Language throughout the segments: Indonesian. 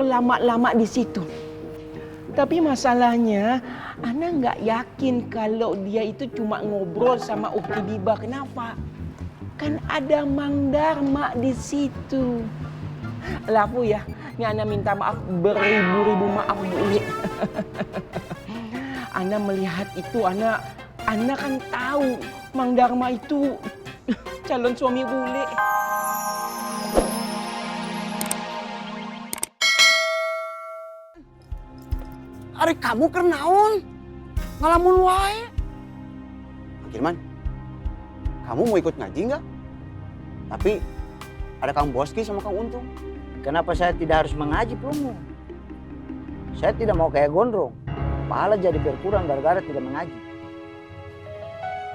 berlama-lama di situ. Tapi masalahnya, Ana nggak yakin kalau dia itu cuma ngobrol sama Ukti Biba. Kenapa? Kan ada Mang Darma di situ. Lalu ya, ini Ana minta maaf beribu-ribu maaf Bule. Ana melihat itu, Ana kan tahu Mang Darma itu calon suami Bule. Ari kamu kernaon? Ngalamun wae. Kirman, kamu mau ikut ngaji nggak? Tapi ada Kang Boski sama Kang Untung. Kenapa saya tidak harus mengaji, Plungu? Saya tidak mau kayak Gondrong. Pahala jadi berkurang gara-gara tidak mengaji.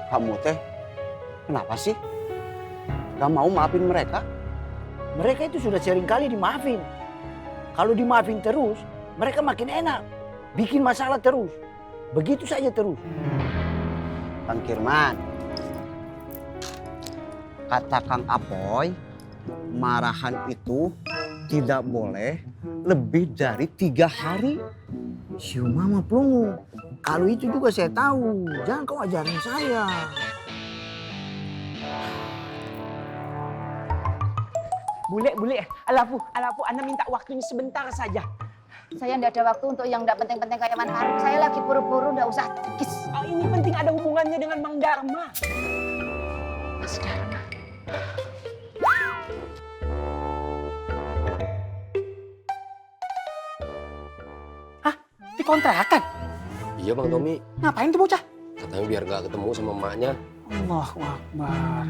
Kamu teh, kenapa sih? Gak mau maafin mereka? Mereka itu sudah sering kali dimaafin. Kalau dimaafin terus, mereka makin enak. Bikin masalah terus. Begitu saja terus. Kang Kirman, kata Kang Apoy, marahan itu tidak boleh lebih dari 3 hari. Siu mama Plungu, kalau itu juga saya tahu. Jangan kau ajarin saya. Bule, alafu, Ana minta waktunya sebentar saja. Saya nggak ada waktu untuk yang nggak penting-penting kayak Man Faruk. Saya lagi buru-buru, nggak usah kis. Oh, ini penting, ada hubungannya dengan Mang Darma. Mas Darma. Hah? Dikontrakan? Iya Bang Tommy, Ngapain tuh bocah? katanya biar gak ketemu sama emaknya. Allahu Akbar.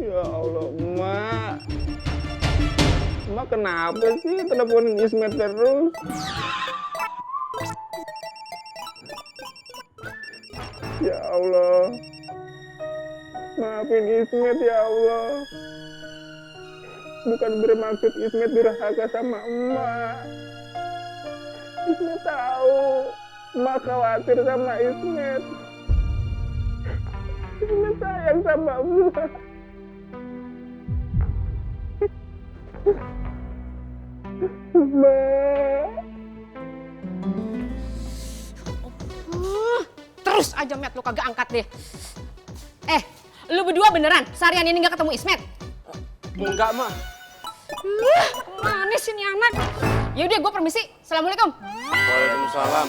Ya Allah, Emak. Emak kenapa sih teleponin Ismet terus? Ya Allah. Maafin Ismet ya Allah. Bukan bermaksud Ismet durhaka sama Emak. Ismet tahu. Emak khawatir sama Ismet. Ismet sayang sama Emak. Terus aja Met, lu kagak angkat deh. Lu berdua beneran seharian ini gak ketemu Ismet? Enggak mah. Mana sih nih anak? Yaudah gue permisi, assalamualaikum. Waalaikumsalam.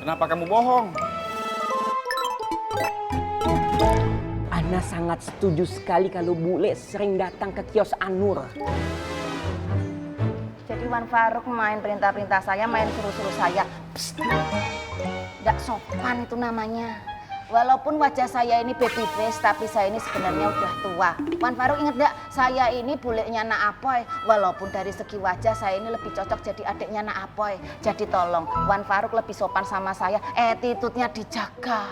Kenapa kamu bohong? Ana sangat setuju sekali kalau Bule sering datang ke kios Anur. Jadi Wan Faruk main perintah-perintah saya, main suruh-suruh saya. Psst. Nggak sopan itu namanya. Walaupun wajah saya ini baby face, tapi saya ini sebenarnya udah tua. Wan Faruk inget nggak? Saya ini buleknya Nak Apoy. Walaupun dari segi wajah saya ini lebih cocok jadi adiknya Nak Apoy. Jadi tolong, Wan Faruk lebih sopan sama saya. Attitude-nya dijaga.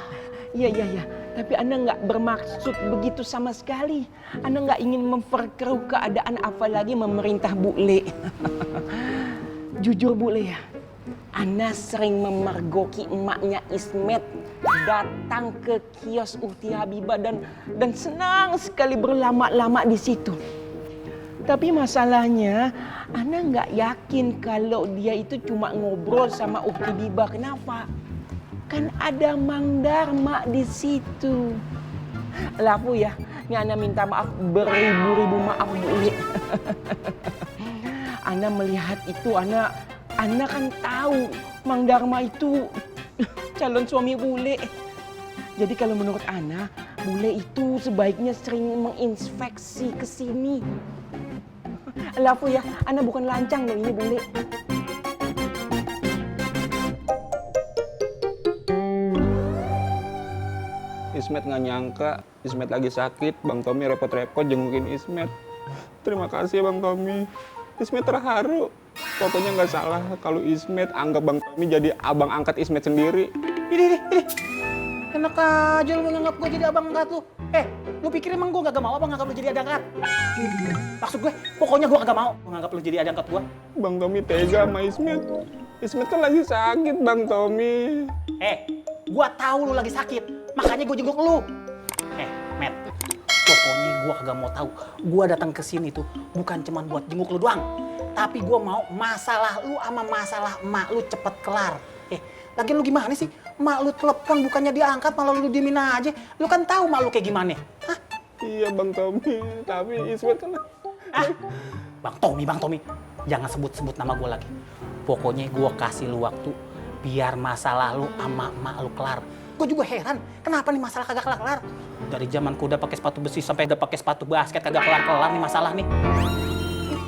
Iya. Tapi Ana nggak bermaksud begitu sama sekali. Ana nggak ingin memperkeruh keadaan, apalagi memerintah Bule. Jujur Bule ya, Ana sering memergoki emaknya Ismet datang ke kios Ukti Habibah dan senang sekali berlama-lama di situ. Tapi masalahnya, Ana nggak yakin kalau dia itu cuma ngobrol sama Ukti Biba. Kenapa? Kan ada Mang Darma di situ. Lalu ya, ini Ana minta maaf beribu-ribu maaf Bule. Ana melihat itu, Ana kan tahu Mang Darma itu calon suami Bule. Jadi kalau menurut Ana, Bule itu sebaiknya sering menginspeksi ke sini. Lalu ya, Ana bukan lancang loh ini Bule. Ismet nggak nyangka, Ismet lagi sakit, Bang Tommy repot-repot jengukin Ismet. Terima kasih Bang Tommy, Ismet terharu. Pokoknya nggak salah kalau Ismet anggap Bang Tommy jadi abang angkat Ismet sendiri. Ini. Enak aja lu nganggap gue jadi abang angkat lu. Lu pikir emang gue gak mau abang nganggap lu jadi adik angkat? Maksud gue, pokoknya gue kagak mau nganggap lu jadi adik angkat gue. Bang Tommy tega sama Ismet. Ismet kan lagi sakit, Bang Tommy. Gue tahu lu lagi sakit, makanya gue jenguk lu. Matt, pokoknya gue kagak mau tahu. Gue datang ke sini tuh bukan cuman buat jenguk lu doang, tapi gue mau masalah lu sama masalah emak lu cepet kelar. Lagian lu gimana sih? Mak lu telepon bukannya diangkat malah lu diemin aja. Lu kan tahu mak lu kayak gimana? Hah? Iya Bang Tommy, tapi Ismet kan... Bang Tommy, jangan sebut-sebut nama gue lagi. Pokoknya gue kasih lu waktu biar masalah lu sama emak lu kelar. Gue juga heran, kenapa nih masalah kagak kelar-kelar? Dari zaman udah pakai sepatu besi sampai udah pakai sepatu basket kagak kelar-kelar nih masalah nih.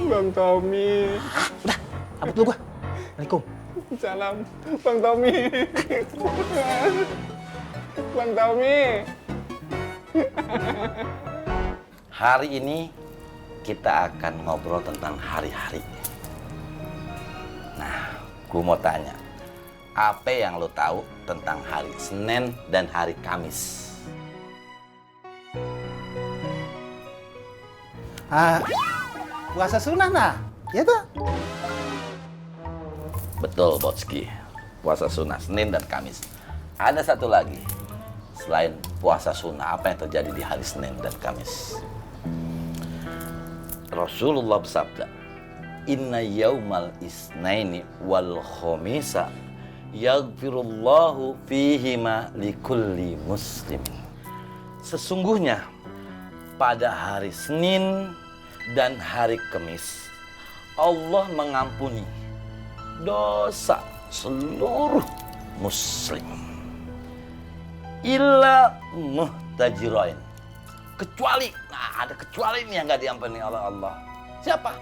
Bang Tommy. Udah, cabut lu gue. Assalamualaikum. Salam, Bang Tommy. Bang Tommy. Hari ini kita akan ngobrol tentang hari-hari. Nah, gue mau tanya, apa yang lo tahu tentang hari Senin dan hari Kamis? Puasa sunnah nah, ya tuh. Betul, Botski. Puasa sunnah Senin dan Kamis. Ada satu lagi. Selain puasa sunnah, apa yang terjadi di hari Senin dan Kamis? Rasulullah bersabda, Inna yaumal isnaini wal khomisa yaghfirullahu fihima likulli muslim. Sesungguhnya pada hari Senin dan hari Kamis, Allah mengampuni dosa seluruh muslim illa muhtajiroin, kecuali, ada kecuali ini yang nggak diampuni oleh Allah. Siapa?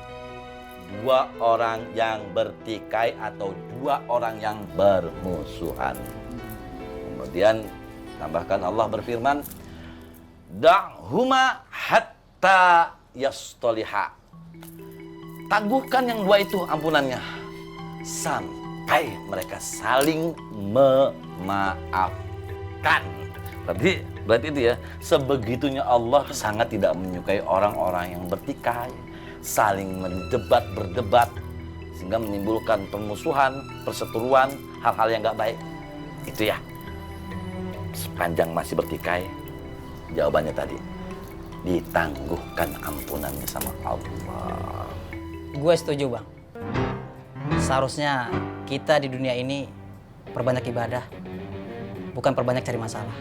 2 orang yang bertikai atau 2 orang yang bermusuhan. Kemudian tambahkan Allah berfirman, da'huma hatta yastoliha, tangguhkan yang 2 itu ampunannya sampai mereka saling memaafkan. Berarti itu ya, sebegitunya Allah sangat tidak menyukai orang-orang yang bertikai, saling berdebat, sehingga menimbulkan permusuhan, perseteruan, hal-hal yang gak baik. Itu ya, sepanjang masih bertikai, jawabannya tadi, ditangguhkan ampunannya sama Allah. Gue setuju, Bang. Seharusnya kita di dunia ini perbanyak ibadah, bukan perbanyak cari masalah.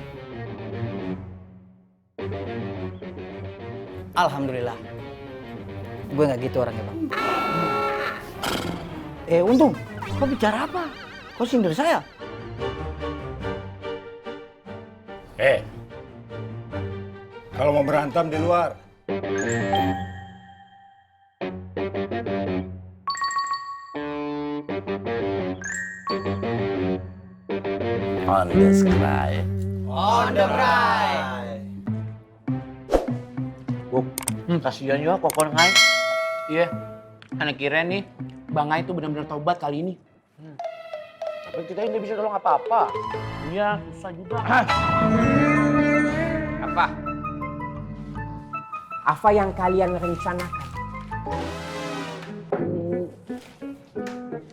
Alhamdulillah, gue nggak gitu orangnya, Bang. Untung, kau bicara apa? Kau sindir saya? Kalau mau berantem di luar. On the sky. On the right. Kasihan juga kokon Ngai. Iya, anak kira nih Bang Ngai itu benar-benar tobat kali ini. Tapi kita ini bisa tolong apa-apa. Iya, susah juga. Apa? Apa yang kalian rencanakan?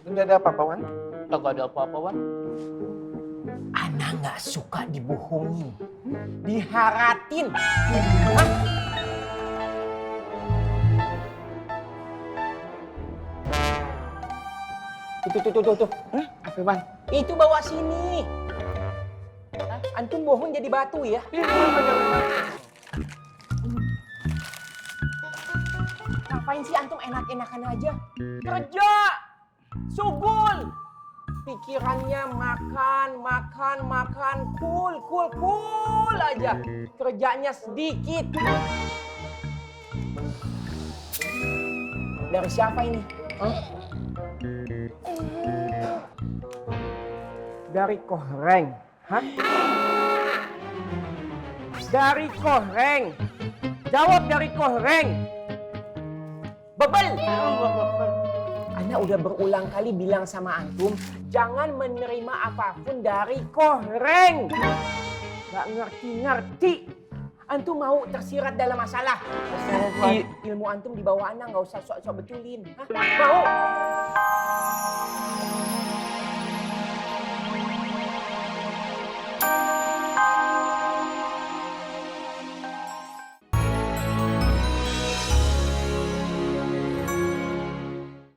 Enggak ada apa-apa, Wan. Enggak ada apa-apa, Wan. Ana nggak suka dibohongi, diharatin. Tuh. Apa, Wan? Itu bawa sini. Antum bohong jadi batu ya? Ngapain sih antum enak-enakan aja? Kerja, sugul. Pikirannya makan, cool aja. Kerjanya sedikit. Dari siapa ini? Dari Kohreng. Hah? Dari Kohreng. Jawab dari Kohreng. Bebel. Ana Ana udah berulang kali bilang sama antum, jangan menerima apapun dari koreng. Gak ngerti-ngerti. Antum mau tersirat dalam masalah. Ilmu antum di bawah Ana, nggak usah sok-sok betulin. Hah? Mau?